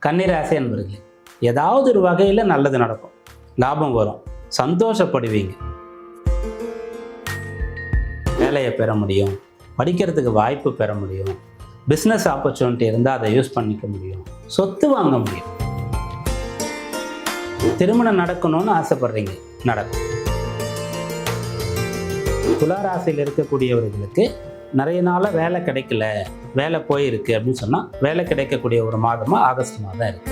கன்னிராசி என்பர்களே, ஏதாவது ஒரு வகையில் நல்லது நடக்கும், லாபம் வரும், சந்தோஷப்படுவீங்க, வேலையை பெற முடியும், படிக்கிறதுக்கு வாய்ப்பு பெற முடியும், பிஸ்னஸ் ஆப்பர்ச்சுனிட்டி இருந்தால் அதை யூஸ் பண்ணிக்க முடியும், சொத்து வாங்க முடியும், திருமணம் நடக்கணும்னு ஆசைப்படுறீங்க, நடக்கும். துளாராசியில் இருக்கக்கூடியவர்களுக்கு நிறைய நாளாக வேலை கிடைக்கல, வேலை போயிருக்கு அப்படின்னு சொன்னால் வேலை கிடைக்கக்கூடிய ஒரு மாதமாக ஆகஸ்ட் மாதம் இருக்கு.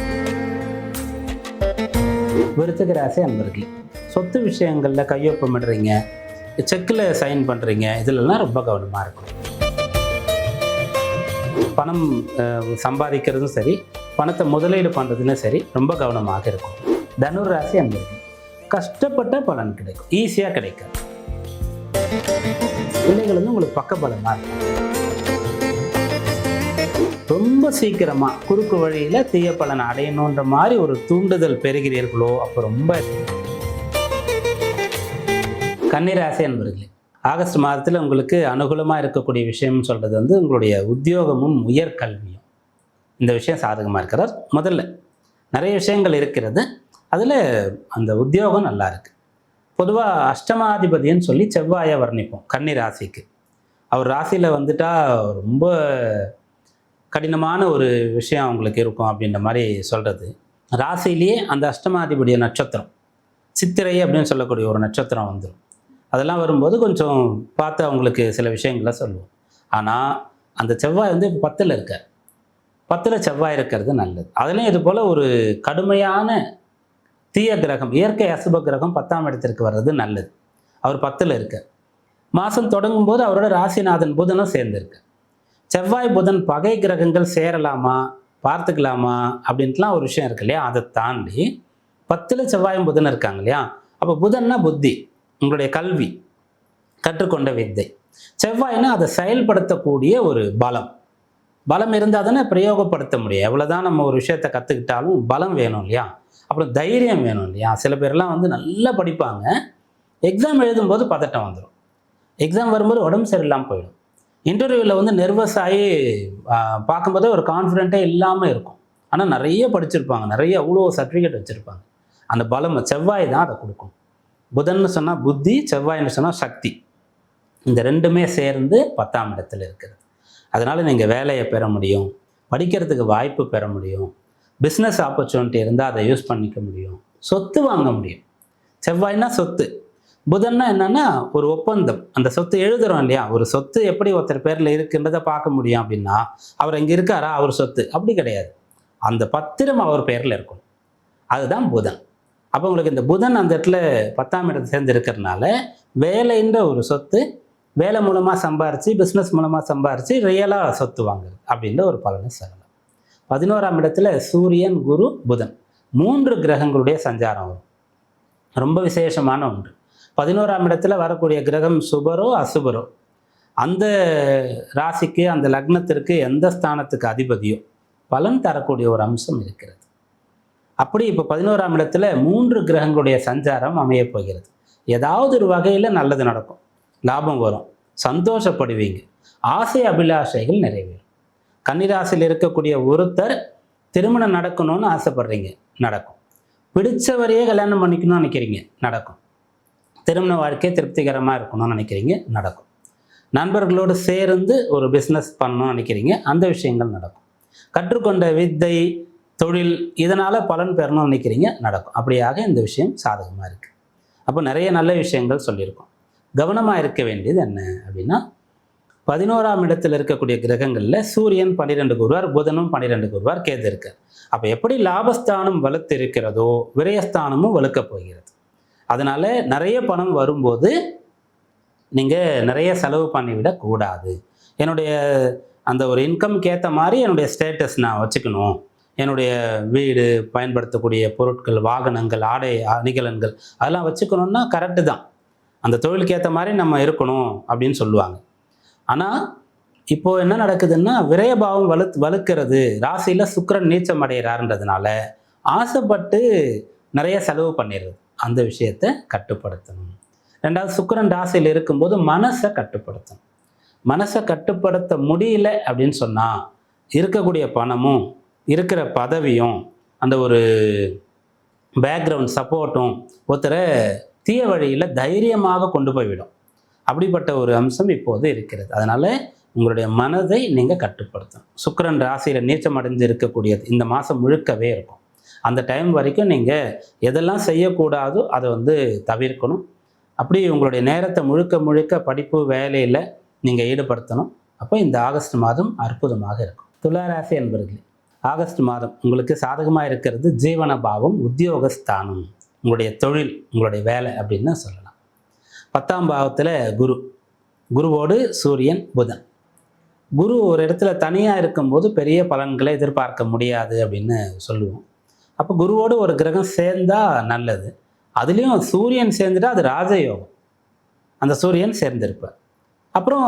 விருச்சிக ராசி அன்பர்களே, சொத்து விஷயங்களில் கையொப்பமிடுறீங்க, செக்கில் சைன் பண்ணுறீங்க, இதிலெல்லாம் ரொம்ப கவனமாக இருக்கும். பணம் சம்பாதிக்கிறதும் சரி, பணத்தை முதலீடு பண்ணுறதுலையும் சரி, ரொம்ப கவனமாக இருக்கும். தனுர் ராசி அன்பர்களே, கஷ்டப்பட்ட பலன் கிடைக்கும், ஈஸியாக கிடைக்கும். பிள்ளைகள் வந்து உங்களுக்கு பக்கபலமாக இருக்கும். ரொம்ப சீக்கிரமாக குறுக்கு வழியில் தீய பலன் அடையணுன்ற மாதிரி ஒரு தூண்டுதல் பெறுகிறீர்களோ அப்போ ரொம்ப. கன்னிராசி என்பர்களே, ஆகஸ்ட் மாதத்தில் உங்களுக்கு அனுகூலமாக இருக்கக்கூடிய விஷயம்னு சொல்கிறது வந்து உங்களுடைய உத்தியோகமும் உயர்கல்வியும். இந்த விஷயம் சாதகமாக இருக்கிறார். முதல்ல நிறைய விஷயங்கள் இருக்கிறது, அதில் அந்த உத்தியோகம் நல்லா இருக்குது. பொதுவாக அஷ்டமாதிபதின்னு சொல்லி செவ்வாயை வர்ணிப்போம் கன்னி ராசிக்கு. அவர் ராசியில் வந்துட்டால் ரொம்ப கடினமான ஒரு விஷயம் அவங்களுக்கு இருக்கும் அப்படின்ற மாதிரி சொல்கிறது. ராசியிலேயே அந்த அஷ்டமாதிபதிய நட்சத்திரம் சித்திரை அப்படின்னு சொல்லக்கூடிய ஒரு நட்சத்திரம் வந்துடும். அதெல்லாம் வரும்போது கொஞ்சம் பார்த்து அவங்களுக்கு சில விஷயங்களை சொல்லுவோம். ஆனால் அந்த செவ்வாய் வந்து இப்போ 10ல் இருக்கார். 10ல் செவ்வாய் இருக்கிறது நல்லது. அதுலேயும் இது போல் ஒரு கடுமையான தீய கிரகம், இயற்கை அசுப கிரகம் 10ஆம் இடத்திற்கு வர்றது நல்லது. அவர் 10ல் இருக்கார். மாதம் தொடங்கும் போது அவரோட ராசிநாதன் புதனும் சேர்ந்துருக்கு. செவ்வாய் புதன் பகை கிரகங்கள் சேரலாமா, பார்த்துக்கலாமா அப்படின்ட்டுலாம் ஒரு விஷயம் இருக்கு இல்லையா. அதை தாண்டி 10ல் செவ்வாயும் புதன் இருக்காங்க இல்லையா. அப்போ புதன்னா புத்தி, உங்களுடைய கல்வி, கற்றுக்கொண்ட வித்தை. செவ்வாய்னா அதை செயல்படுத்தக்கூடிய ஒரு பலம். பலம் இருந்தால் தானே பிரயோகப்படுத்த முடியும். எவ்வளோதான் நம்ம ஒரு விஷயத்தை கற்றுக்கிட்டாலும் பலம் வேணும் இல்லையா. அப்புறம் தைரியம் வேணும் இல்லையா. சில பேர்லாம் வந்து நல்லா படிப்பாங்க, எக்ஸாம் எழுதும்போது பதட்டம் வந்துடும், எக்ஸாம் வரும்போது உடம்பு சரியில்லாமல் போயிடும், இன்டர்வியூவில் வந்து நெர்வஸ் ஆகி பார்க்கும்போதே ஒரு கான்ஃபிடென்ட்டே இல்லாமல் இருக்கும். ஆனால் நிறைய படிச்சிருப்பாங்க, நிறைய அவ்வளோ சர்டிஃபிகேட் வச்சுருப்பாங்க. அந்த பலம் செவ்வாய் தான் அதை கொடுக்கும். புதன்னு சொன்னால் புத்தி, செவ்வாய்னு சொன்னால் சக்தி. இந்த ரெண்டுமே சேர்ந்து 10ஆம் இடத்துல இருக்கிறது. அதனால் நீங்கள் வேலையை பெற முடியும், படிக்கிறதுக்கு வாய்ப்பு பெற முடியும், பிஸ்னஸ் ஆப்பர்ச்சுனிட்டி இருந்தால் அதை யூஸ் பண்ணிக்க முடியும், சொத்து வாங்க முடியும். செவ்வாய்னா சொத்து, புதன்னா என்னென்னா ஒரு ஒப்பந்தம். அந்த சொத்து எழுதுகிறோம் இல்லையா. ஒரு சொத்து எப்படி ஒருத்தர் பேரில் இருக்குன்றதை பார்க்க முடியும் அப்படின்னா, அவர் இங்கே இருக்காரா, அவர் சொத்து அப்படி கிடையாது, அந்த பத்திரம் அவர் பேரில் இருக்கும். அதுதான் புதன். அப்போ உங்களுக்கு இந்த புதன் அந்த இடத்துல 10ஆம் இடத்துல சேர்ந்து இருக்கிறதுனால வேலைன்ற ஒரு சொத்து, வேலை மூலமாக சம்பாரித்து, பிஸ்னஸ் மூலமாக சம்பாரித்து ரியலாக சொத்து வாங்குறது அப்படின்ற ஒரு பலனை சொல்லலாம். 11ஆம் இடத்துல சூரியன், குரு, புதன் 3 கிரகங்களுடைய சஞ்சாரம் வரும். ரொம்ப விசேஷமான ஒன்று. 11ஆம் இடத்துல வரக்கூடிய கிரகம் சுபரோ அசுபரோ, அந்த ராசிக்கு அந்த லக்னத்திற்கு எந்த ஸ்தானத்துக்கு அதிபதியோ பலன் தரக்கூடிய ஒரு அம்சம் இருக்கிறது. அப்படி இப்போ 11ஆம் இடத்துல 3 கிரகங்களுடைய சஞ்சாரம் அமைய போகிறது. ஏதாவது ஒரு வகையில் நல்லது நடக்கும், லாபம் வரும், சந்தோஷப்படுவீங்க, ஆசை அபிலாஷைகள் நிறைவேறும். கன்னிராசியில் இருக்கக்கூடிய ஒருத்தர் திருமணம் நடக்கணும்னு ஆசைப்படுறீங்க, நடக்கும். பிடிச்சவரையே கல்யாணம் பண்ணிக்கணும்னு நினைக்கிறீங்க, நடக்கும். திருமண வாழ்க்கை திருப்திகரமாக இருக்கணும்னு நினைக்கிறீங்க, நடக்கும். நண்பர்களோடு சேர்ந்து ஒரு பிஸ்னஸ் பண்ணணும்னு நினைக்கிறீங்க, அந்த விஷயங்கள் நடக்கும். கற்றுக்கொண்ட வித்தை, தொழில், இதனால் பலன் பெறணும்னு நினைக்கிறீங்க, நடக்கும். அப்படியாக இந்த விஷயம் சாதகமாக இருக்குது. அப்போ நிறைய நல்ல விஷயங்கள் சொல்லியிருக்கோம். கவனமாக இருக்க வேண்டியது என்ன அப்படின்னா, 11ஆம் இடத்தில் இருக்கக்கூடிய கிரகங்களில் சூரியன் 12க்கு வருவார், புதனும் 12க்கு வருவார், கேது இருக்கார். அப்போ எப்படி லாபஸ்தானம் வலுத்து இருக்கிறதோ விரயஸ்தானமும் வலுக்க போகிறது. அதனால நிறைய பணம் வரும்போது நீங்கள் நிறைய செலவு பண்ணிவிடக்கூடாது. என்னுடைய அந்த ஒரு இன்கம்க்கு ஏற்ற மாதிரி என்னுடைய ஸ்டேட்டஸ் நான் வச்சுக்கணும், என்னுடைய வீடு, பயன்படுத்தக்கூடிய பொருட்கள், வாகனங்கள், ஆடை அணிகலன்கள் அதெல்லாம் வச்சுக்கணுன்னா கரெக்டு தான். அந்த தொழிலுக்கு ஏற்ற மாதிரி நம்ம இருக்கணும் அப்படின்னு சொல்லுவாங்க. ஆனால் இப்போது என்ன நடக்குதுன்னா, விரயபாவம் வலுக்கிறது. ராசியில் சுக்கிரன் நீச்சம் அடைகிறாருன்றதுனால ஆசைப்பட்டு நிறைய செலவு பண்ணிடுறது. அந்த விஷயத்தை கட்டுப்படுத்தணும். 2வது, சுக்கிரன் ராசியில் இருக்கும்போது மனசை கட்டுப்படுத்தணும். மனசை கட்டுப்படுத்த முடியல அப்படின்னு சொன்னால் இருக்கக்கூடிய பணமும் இருக்கிற பதவியும் அந்த ஒரு பேக்ரவுண்ட் சப்போர்ட்டும் ஒருத்தரை தீய வழியில் தைரியமாக கொண்டு போய்விடும். அப்படிப்பட்ட ஒரு அம்சம் இப்போது இருக்கிறது. அதனால் உங்களுடைய மனதை நீங்கள் கட்டுப்படுத்தணும். சுக்கிரன் ராசியில் நீச்சம் அடைந்து இருக்கக்கூடியது இந்த மாதம் முழுக்கவே இருக்கும். அந்த டைம் வரைக்கும் நீங்கள் எதெல்லாம் செய்யக்கூடாதோ அதை தவிர்க்கணும். அப்படி உங்களுடைய நேரத்தை முழுக்க முழுக்க படிப்பு வேலையில் நீங்கள் ஈடுபடுத்தணும். அப்போ இந்த ஆகஸ்ட் மாதம் அற்புதமாக இருக்கும். துலா ராசி என்பவர்களே, ஆகஸ்ட் மாதம் உங்களுக்கு சாதகமாக இருக்கிறது ஜீவன பாவம், உத்தியோகஸ்தானம், உங்களுடைய தொழில், உங்களுடைய வேலை அப்படின்னு சொல்லலாம். 10ஆம் பாவத்தில் குருவோடு சூரியன் புதன். குரு ஒரு இடத்துல தனியாக இருக்கும்போது பெரிய பலன்களை எதிர்பார்க்க முடியாது அப்படின்னு சொல்லுவோம். அப்போ குருவோடு ஒரு கிரகம் சேர்ந்தா நல்லது. அதுலேயும் சூரியன் சேர்ந்துட்டா அது ராஜயோகம். அந்த சூரியன் சேர்ந்திருப்பார். அப்புறம்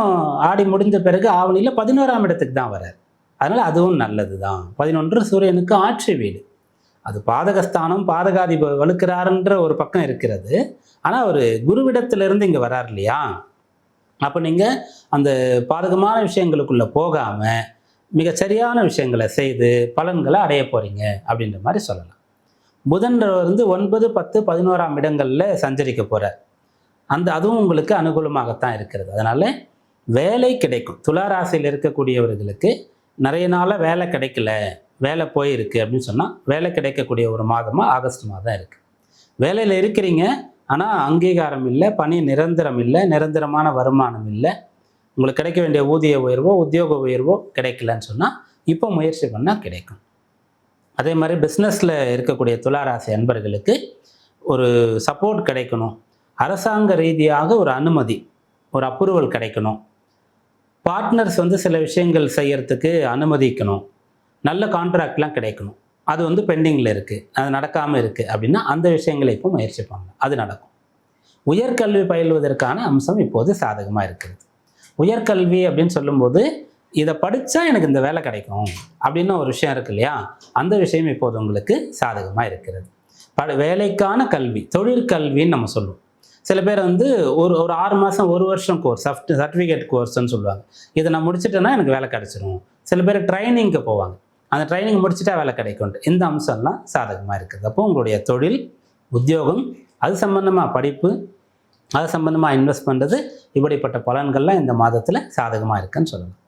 ஆடி முடிஞ்ச பிறகு ஆவணியில் 11ஆம் இடத்துக்கு தான் வரார். அதனால் அதுவும் நல்லது தான். 11 சூரியனுக்கு ஆட்சி வீடு. அது பாதகஸ்தானம், பாதகாதிபதி வலுக்கிறாருன்ற ஒரு பக்கம் இருக்கிறது. ஆனால் ஒரு குருவிடத்திலிருந்து இங்கே வரார் இல்லையா, அப்போ நீங்கள் அந்த பாதகமான விஷயங்களுக்குள்ளே போகாமல் மிகச்சரியான விஷயங்களை செய்து பலன்களை அடைய போகிறீங்க அப்படின்ற மாதிரி சொல்லலாம். புதன் 9, 10, 11ஆம் இடங்களில் சஞ்சரிக்க போகிறார். அதுவும் உங்களுக்கு அனுகூலமாகத்தான் இருக்கிறது. அதனால் வேலை கிடைக்கும். துலா ராசியில் இருக்கக்கூடியவர்களுக்கு நிறைய நாளாக வேலை கிடைக்கல, வேலை போயிருக்கு அப்படின்னு சொன்னால் வேலை கிடைக்கக்கூடிய ஒரு மாதமாக ஆகஸ்ட் மாதம் இருக்குது. வேலையில் இருக்கிறீங்க, ஆனால் அங்கீகாரம் இல்லை, பணி நிரந்தரம் இல்லை, நிரந்தரமான வருமானம் இல்லை, உங்களுக்கு கிடைக்க வேண்டிய ஊதிய உயர்வோ உத்தியோக உயர்வோ கிடைக்கலன்னு சொன்னால் இப்போ முயற்சி பண்ணால் கிடைக்கும். அதே மாதிரி பிஸ்னஸில் இருக்கக்கூடிய துளாராசி அன்பர்களுக்கு ஒரு சப்போர்ட் கிடைக்கணும். அரசாங்க ரீதியாக ஒரு அனுமதி, ஒரு அப்ரூவல் கிடைக்கணும். பார்ட்னர்ஸ் சில விஷயங்கள் செய்யறதுக்கு அனுமதிக்கணும். நல்ல கான்ட்ராக்ட்லாம் கிடைக்கணும். அது பெண்டிங்கில் இருக்குது, அது நடக்காமல் இருக்குது அப்படின்னா அந்த விஷயங்களை இப்போ முயற்சி பண்ணணும், அது நடக்கும். உயர்கல்வி பயில்வதற்கான அம்சம் இப்போது சாதகமாக இருக்கிறது. உயர்கல்வி அப்படின்னு சொல்லும்போது இதை படித்தா எனக்கு இந்த வேலை கிடைக்கும் அப்படின்னு ஒரு விஷயம் இருக்கு இல்லையா, அந்த விஷயம் இப்போது உங்களுக்கு சாதகமாக இருக்கிறது. வேலைக்கான கல்வி, தொழிற்கல்வின்னு நம்ம சொல்லுவோம். சில பேர் ஒரு 6 மாதம் 1 வருஷம் கோர்ஸ், சர்டிஃபிகேட் கோர்ஸ்ன்னு சொல்லுவாங்க. இதை நான் முடிச்சுட்டேன்னா எனக்கு வேலை கிடைச்சிடும். சில பேர் ட்ரைனிங்க்கு போவாங்க, அந்த ட்ரைனிங் முடிச்சுட்டா வேலை கிடைக்கும். இந்த அம்சம்லாம் சாதகமாக இருக்குது. அப்போ உங்களுடைய தொழில், உத்தியோகம், அது சம்பந்தமாக படிப்பு, அது சம்பந்தமாக இன்வெஸ்ட் பண்ணுறது, இப்படிப்பட்ட பலன்கள்லாம் இந்த மாதத்தில் சாதகமாக இருக்குன்னு சொல்லலாம்.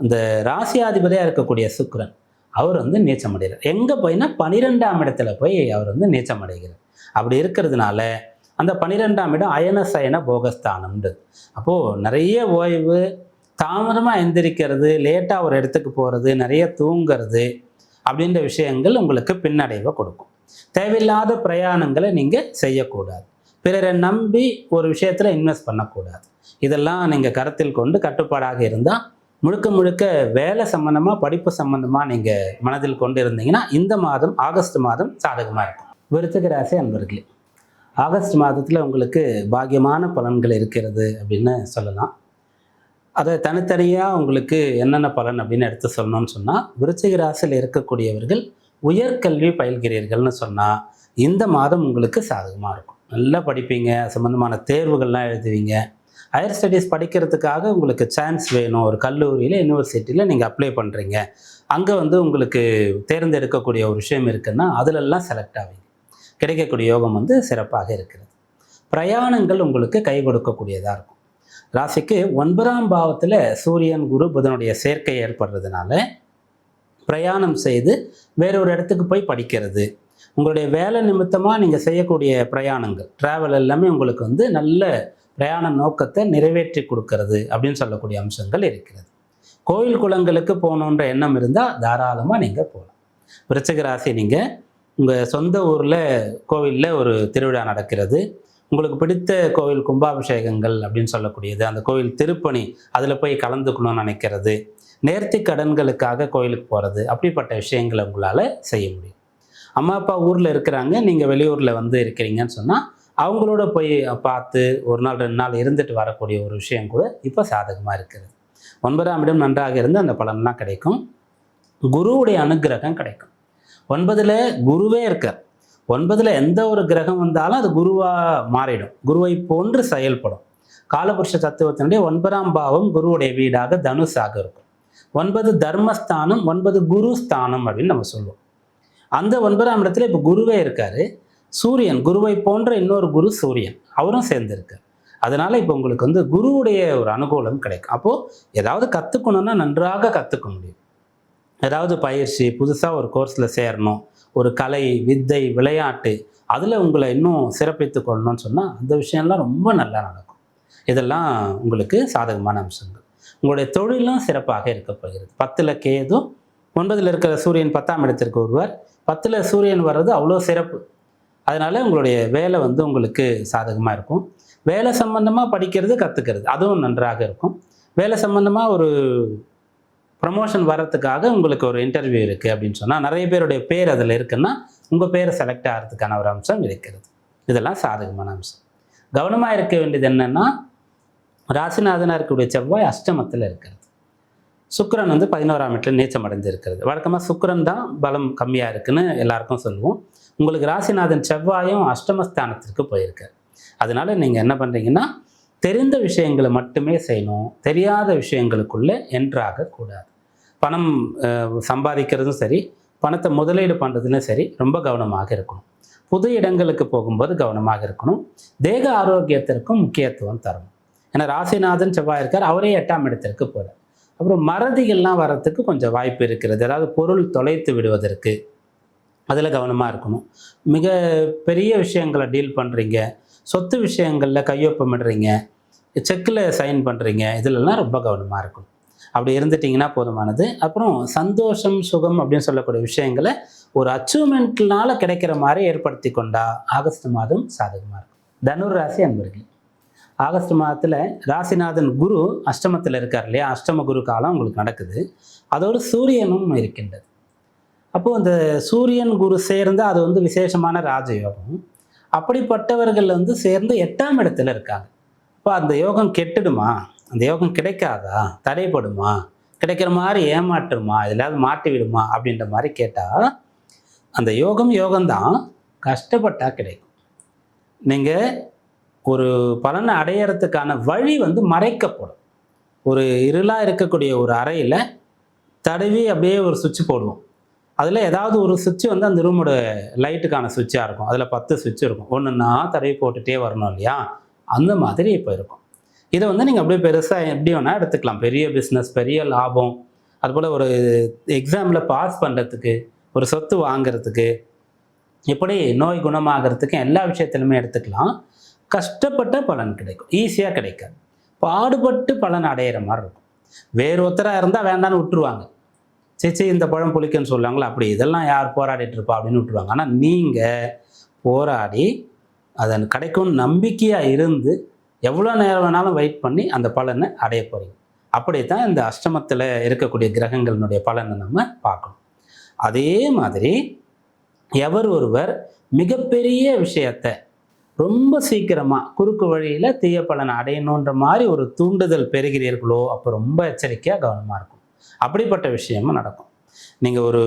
இந்த ராசியாதிபதியாக இருக்கக்கூடிய சுக்கிரன் அவர் நீச்சம் அடைகிறார். எங்கே போயின்னா 12ஆம் இடத்துல போய் அவர் நீச்சம் அடைகிறார். அப்படி இருக்கிறதுனால அந்த 12ஆம் இடம் அயன சயன போகஸ்தானம்ன்றது. அப்போது நிறைய ஓய்வு, தாமதமாக எந்திரிக்கிறது, லேட்டாக ஒரு இடத்துக்கு போகிறது, நிறைய தூங்கிறது அப்படின்ற விஷயங்கள் உங்களுக்கு பின்னடைவை கொடுக்கும். தேவையில்லாத பிரயாணங்களை நீங்கள் செய்யக்கூடாது. பிறரை நம்பி ஒரு விஷயத்தில் இன்வெஸ்ட் பண்ணக்கூடாது. இதெல்லாம் நீங்கள் கருத்தில் கொண்டு கட்டுப்பாடாக இருந்தால் முழுக்க முழுக்க வேலை சம்பந்தமாக, படிப்பு சம்பந்தமாக நீங்கள் மனதில் கொண்டு இருந்தீங்கன்னா இந்த மாதம், ஆகஸ்ட் மாதம் சாதகமாக இருக்கும். விருச்சிக ராசி அன்பர்களே, ஆகஸ்ட் மாதத்தில் உங்களுக்கு பாக்கியமான பலன்கள் இருக்கிறது அப்படின்னு சொல்லலாம். அதை தனித்தனியாக உங்களுக்கு என்னென்ன பலன் அப்படின்னு எடுத்து சொல்லணும்னு சொன்னால், விருச்சிக ராசியில் இருக்கக்கூடியவர்கள் உயர்கல்வி பயில்கிறீர்கள்னு சொன்னால் இந்த மாதம் உங்களுக்கு சாதகமாக இருக்கும். நல்லா படிப்பீங்க, சம்மந்தமான தேர்வுகள்லாம் எழுதுவீங்க. ஹையர் ஸ்டடீஸ் படிக்கிறதுக்காக உங்களுக்கு சான்ஸ் வேணும். ஒரு கல்லூரியில், யூனிவர்சிட்டியில் நீங்கள் அப்ளை பண்ணுறீங்க, அங்கே உங்களுக்கு தேர்ந்தெடுக்கக்கூடிய ஒரு விஷயம் இருக்குன்னா அதிலெல்லாம் செலக்ட் ஆவீங்க. கிடைக்கக்கூடிய யோகம் சிறப்பாக இருக்கிறது. பிரயாணங்கள் உங்களுக்கு கை கொடுக்கக்கூடியதாக இருக்கும். ராசிக்கு 9ஆம் பாவத்தில் சூரியன் குரு புதனுடைய சேர்க்கை ஏற்படுறதுனால பிரயாணம் செய்து வேறொரு இடத்துக்கு போய் படிக்கிறது, உங்களுடைய வேலை நிமித்தமாக நீங்கள் செய்யக்கூடிய பிரயாணங்கள், ட்ராவல் எல்லாமே உங்களுக்கு நல்ல பிரயாண நோக்கத்தை நிறைவேற்றி கொடுக்கறது அப்படின்னு சொல்லக்கூடிய அம்சங்கள் இருக்கிறது. கோயில் குளங்களுக்கு போகணுன்ற எண்ணம் இருந்தால் தாராளமாக நீங்கள் போகலாம். விருச்சிக ராசி, நீங்கள் உங்கள் சொந்த ஊரில் கோவிலில் ஒரு திருவிழா நடக்கிறது, உங்களுக்கு பிடித்த கோவில் கும்பாபிஷேகங்கள் அப்படின்னு சொல்லக்கூடியது, அந்த கோவில் திருப்பணி, அதில் போய் கலந்துக்கணும்னு நினைக்கிறது, நேர்த்தி கடன்களுக்காக கோயிலுக்கு போகிறது, அப்படிப்பட்ட விஷயங்களை உங்களால் செய்ய முடியும். அம்மா அப்பா ஊரில் இருக்கிறாங்க, நீங்கள் வெளியூரில் இருக்கிறீங்கன்னு சொன்னால் அவங்களோட போய் பார்த்து 1 நாள் 2 நாள் இருந்துட்டு வரக்கூடிய ஒரு விஷயம் கூட இப்போ சாதகமாக இருக்கிறது. 9ஆம் இடம் நன்றாக இருந்து அந்த பலன்லாம் கிடைக்கும். குருவுடைய அனுகிரகம் கிடைக்கும். 9ல் குருவே இருக்கார். 9ல் எந்த ஒரு கிரகம் வந்தாலும் அது குருவாக மாறிடும், குருவை போன்று செயல்படும். காலபுருஷ தத்துவத்தினுடைய 9ஆம் பாவம் குருவுடைய வீடாக தனுஷாக இருக்கும். 9 தர்மஸ்தானம், 9 குரு ஸ்தானம் அப்படின்னு நம்ம சொல்லுவோம். அந்த 9ஆம் இடத்துல இப்போ குருவே இருக்காரு. சூரியன், குருவை போன்ற இன்னொரு குரு சூரியன், அவரும் சேர்ந்திருக்கார். அதனால இப்போ உங்களுக்கு வந்து குருவுடைய ஒரு அனுகூலம் கிடைக்கும். அப்போ ஏதாவது கற்றுக்கணும்னா நன்றாக கற்றுக்க முடியும். ஏதாவது பயிற்சி, புதுசாக ஒரு கோர்ஸில் சேரணும், ஒரு கலை, வித்தை, விளையாட்டு, அதில் உங்களை இன்னும் சிறப்பித்து கொள்ளணும்னு சொன்னால் அந்த விஷயம்லாம் ரொம்ப நல்லா நடக்கும். இதெல்லாம் உங்களுக்கு சாதகமான அம்சங்கள். உங்களுடைய தொழிலும் சிறப்பாக இருக்க போகிறது. 10ல் கேது, 9ல் இருக்கிற சூரியன் 10ஆம் இடத்திற்கு வருவார். 10ல் சூரியன் வர்றது அவ்வளோ சிறப்பு. அதனால உங்களுடைய வேலை வந்து உங்களுக்கு சாதகமாக இருக்கும். வேலை சம்பந்தமாக படிக்கிறது, கற்றுக்கிறது அதுவும் நன்றாக இருக்கும். வேலை சம்பந்தமாக ஒரு ப்ரமோஷன் வர்றதுக்காக உங்களுக்கு ஒரு இன்டர்வியூ இருக்குது அப்படின்னு சொன்னால் நிறைய பேருடைய பேர் அதில் இருக்குன்னா உங்கள் பேரை செலக்ட் ஆகிறதுக்கான ஒரு அம்சம் இருக்கிறது. இதெல்லாம் சாதகமான அம்சம். கவனமாக இருக்க வேண்டியது என்னென்னா, ராசிநாதனாக இருக்கக்கூடிய செவ்வாய் அஷ்டமத்தில் இருக்கிறது. சுக்கிரன் வந்து 11ஆம் இடத்துல நீச்சம் அடைந்து இருக்கிறது. வழக்கமாக சுக்கிரன் தான் பலம் கம்மியாக இருக்குன்னு எல்லாருக்கும் சொல்லுவோம். உங்களுக்கு ராசிநாதன் செவ்வாயும் அஷ்டமஸ்தானத்திற்கு போயிருக்கார். அதனால நீங்கள் என்ன பண்ணுறீங்கன்னா, தெரிந்த விஷயங்களை மட்டுமே செய்யணும். தெரியாத விஷயங்களுக்குள்ளே என்ட்ராக கூடாது. பணம் சம்பாதிக்கிறதும் சரி, பணத்தை முதலீடு பண்ணுறதுலையும் சரி ரொம்ப கவனமாக இருக்கணும். புது இடங்களுக்கு போகும்போது கவனமாக இருக்கணும். தேக ஆரோக்கியத்திற்கும் முக்கியத்துவம் தரணும். ஏன்னா ராசிநாதன் செவ்வாய் இருக்கார், அவரே 8ஆம் இடத்திற்கு போகிறார். அப்புறம் மறதிகள்லாம் வர்றதுக்கு கொஞ்சம் வாய்ப்பு இருக்கிறது. அதாவது பொருள் தொலைத்து விடுவதற்கு அதில் கவனமாக இருக்கணும். மிக பெரிய விஷயங்களை டீல் பண்ணுறீங்க, சொத்து விஷயங்களில் கையொப்பமிடுறீங்க, செக்கில் சைன் பண்ணுறீங்க, இதிலெல்லாம் ரொம்ப கவனமாக இருக்கணும். அப்படி இருந்துட்டிங்கன்னா போதுமானது. அப்புறம் சந்தோஷம், சுகம் அப்படின்னு சொல்லக்கூடிய விஷயங்களை ஒரு அச்சீவ்மெண்ட்னால கிடைக்கிற மாதிரி ஏற்படுத்தி கொண்டா ஆகஸ்ட் மாதம் சாதகமாக இருக்கும். தனுர் ராசி அன்பர்கள், ஆகஸ்ட் மாதத்தில் ராசிநாதன் குரு அஷ்டமத்தில் இருக்கார் இல்லையா, அஷ்டம குரு காலம் உங்களுக்கு நடக்குது. அதோடு சூரியனும் இருக்கின்றது. அப்போது அந்த சூரியன் குரு சேர்ந்து அது வந்து விசேஷமான ராஜயோகம். அப்படிப்பட்டவர்கள் வந்து சேர்ந்து 8ஆம் இடத்துல இருக்காங்க. இப்போ அந்த யோகம் கெட்டுடுமா, அந்த யோகம் கிடைக்காதா, தடைப்படுமா, கிடைக்கிற மாதிரி ஏமாற்றுமா, எதாவது மாட்டி விடுமா அப்படின்ற மாதிரி கேட்டால், அந்த யோகம்தான், கஷ்டப்பட்டால் கிடைக்கும். நீங்கள் ஒரு பலனை அடையிறதுக்கான வழி வந்து மறைக்கப்படும். ஒரு இருளாக இருக்கக்கூடிய ஒரு அறையில் தடவி அப்படியே ஒரு சுவிட்ச் போடுவோம். அதில் ஏதாவது ஒரு சுவிட்ச் வந்து அந்த ரூமோட லைட்டுக்கான சுவிட்சாக இருக்கும். அதில் 10 சுவிட்ச் இருக்கும். ஒன்றுன்னா தடவி போட்டுகிட்டே வரணும் இல்லையா, அந்த மாதிரி இப்போ இருக்கும். இதை வந்து நீங்கள் அப்படியே பெருசாக எப்படி வேணால் எடுத்துக்கலாம். பெரிய பிஸ்னஸ், பெரிய லாபம், அதுபோல் ஒரு எக்ஸாமில் பாஸ் பண்ணுறதுக்கு, ஒரு சொத்து வாங்கிறதுக்கு, இப்படி நோய் குணமாகறதுக்கு எல்லா விஷயத்திலுமே எடுத்துக்கலாம். கஷ்டப்பட்ட பலன் கிடைக்கும், ஈஸியாக கிடைக்காது. பாடுபட்டு பலன் அடையிற மாதிரி இருக்கும். வேறு ஒருத்தராக இருந்தால் வேண்டான்னு விட்டுருவாங்க. சேச்சி இந்த பழம் புளிக்குன்னு சொல்லுவாங்களா, அப்படி இதெல்லாம் யார் போராடிட்டு இருப்பா அப்படின்னு விட்டுருவாங்க. ஆனால் நீங்கள் போராடி அதன் கிடைக்கும்னு நம்பிக்கையாக இருந்து எவ்வளோ நேரம் வேணாலும் வெயிட் பண்ணி அந்த பலனை அடைய போகிறீங்க. அப்படித்தான் இந்த அஷ்டமத்தில் இருக்கக்கூடிய கிரகங்களினுடைய பலனை நம்ம பார்க்கணும். அதே மாதிரி எவர் ஒருவர் மிகப்பெரிய விஷயத்தை ரொம்ப சீக்கிரமாக குறுக்கு வழியில் தீய பலனை அடையணுன்ற மாதிரி ஒரு தூண்டுதல் பெறுகிறீர்களோ, அப்போ ரொம்ப எச்சரிக்கையாக கவனமாக இருக்கும். அப்படிப்பட்ட விஷயமும் நடக்கும். நீங்கள் ஒரு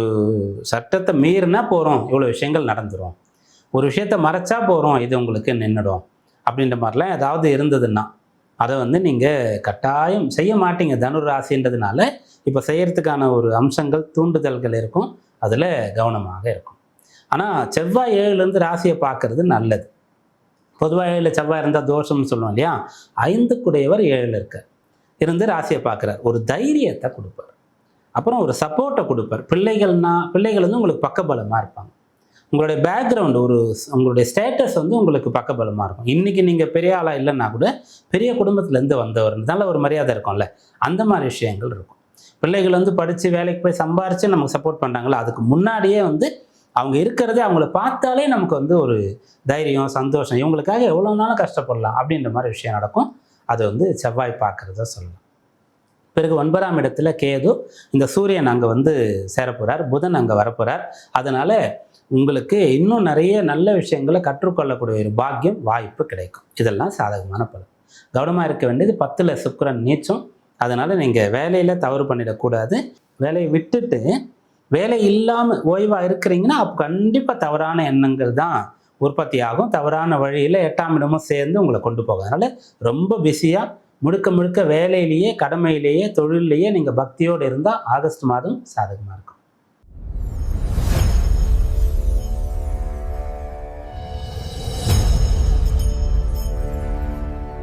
சட்டத்தை மீறினா போகிறோம், இவ்வளோ விஷயங்கள் நடந்துடும். ஒரு விஷயத்தை மறைச்சா போகிறோம், இது உங்களுக்கு நின்றுடும் அப்படின்ற மாதிரிலாம் ஏதாவது இருந்ததுன்னா அதை வந்து நீங்கள் கட்டாயம் செய்ய மாட்டீங்க. தனுர் ராசின்றதுனால இப்போ செய்கிறதுக்கான ஒரு அம்சங்கள், தூண்டுதல்கள் இருக்கும். அதில் கவனமாக இருக்கும். ஆனால் செவ்வாய் 7லேருந்து ராசியை பார்க்கறது நல்லது. பொதுவாக 7ல் செவ்வாய் இருந்தால் தோஷம்னு சொல்லுவோம் இல்லையா, 5க்குடையவர் 7ல் இருக்கார், இருந்து ராசியை பார்க்குறார். ஒரு தைரியத்தை கொடுப்பார், அப்புறம் ஒரு சப்போர்ட்டை கொடுப்பார். பிள்ளைகள் வந்து உங்களுக்கு பக்கபலமாக இருப்பாங்க. உங்களுடைய பேக்ரவுண்டு, உங்களுடைய ஸ்டேட்டஸ் வந்து உங்களுக்கு பக்கபலமாக இருக்கும். இன்றைக்கி நீங்கள் பெரிய ஆளாக இல்லைன்னா கூட பெரிய குடும்பத்துலேருந்து வந்தவர்னால ஒரு மரியாதை இருக்கும்ல, அந்த மாதிரி விஷயங்கள் இருக்கும். பிள்ளைகள் வந்து படித்து வேலைக்கு போய் சம்பாரித்து நமக்கு சப்போர்ட் பண்ணுறாங்களா, அதுக்கு முன்னாடியே வந்து அவங்க இருக்கிறதே அவங்கள பார்த்தாலே நமக்கு வந்து ஒரு தைரியம், சந்தோஷம், இவங்களுக்காக எவ்வளோ நாளும் கஷ்டப்படலாம் அப்படின்ற மாதிரி விஷயம் நடக்கும். அது வந்து செவ்வாய் பார்க்குறத சொல்லலாம். பிறகு 9ஆம் இடத்துல கேது, இந்த சூரியன் அங்கே வந்து சேரப்போகிறார், புதன் அங்கே வரப்போகிறார். அதனால் உங்களுக்கு இன்னும் நிறைய நல்ல விஷயங்களை கற்றுக்கொள்ளக்கூடிய ஒரு பாக்கியம், வாய்ப்பு கிடைக்கும். இதெல்லாம் சாதகமான பலன். கவனமாக இருக்க வேண்டியது 10ல் சுக்கிரன் நீச்சம். அதனால் நீங்கள் வேலையில் தவறு பண்ணிடக்கூடாது. வேலையை விட்டுட்டு வேலை இல்லாமல் ஓய்வாக இருக்கிறீங்கன்னா அப்போ கண்டிப்பாக தவறான எண்ணங்கள் தான் உற்பத்தி ஆகும். தவறான வழியில் 8ஆம் இடமும் சேர்ந்து உங்களை கொண்டு போகும். அதனால் ரொம்ப பிஸியாக முழுக்க முழுக்க வேலையிலேயே, கடமையிலேயே, தொழிலையே நீங்கள் பக்தியோடு இருந்தால் ஆகஸ்ட் மாதம் சாதகமாக இருக்கும்.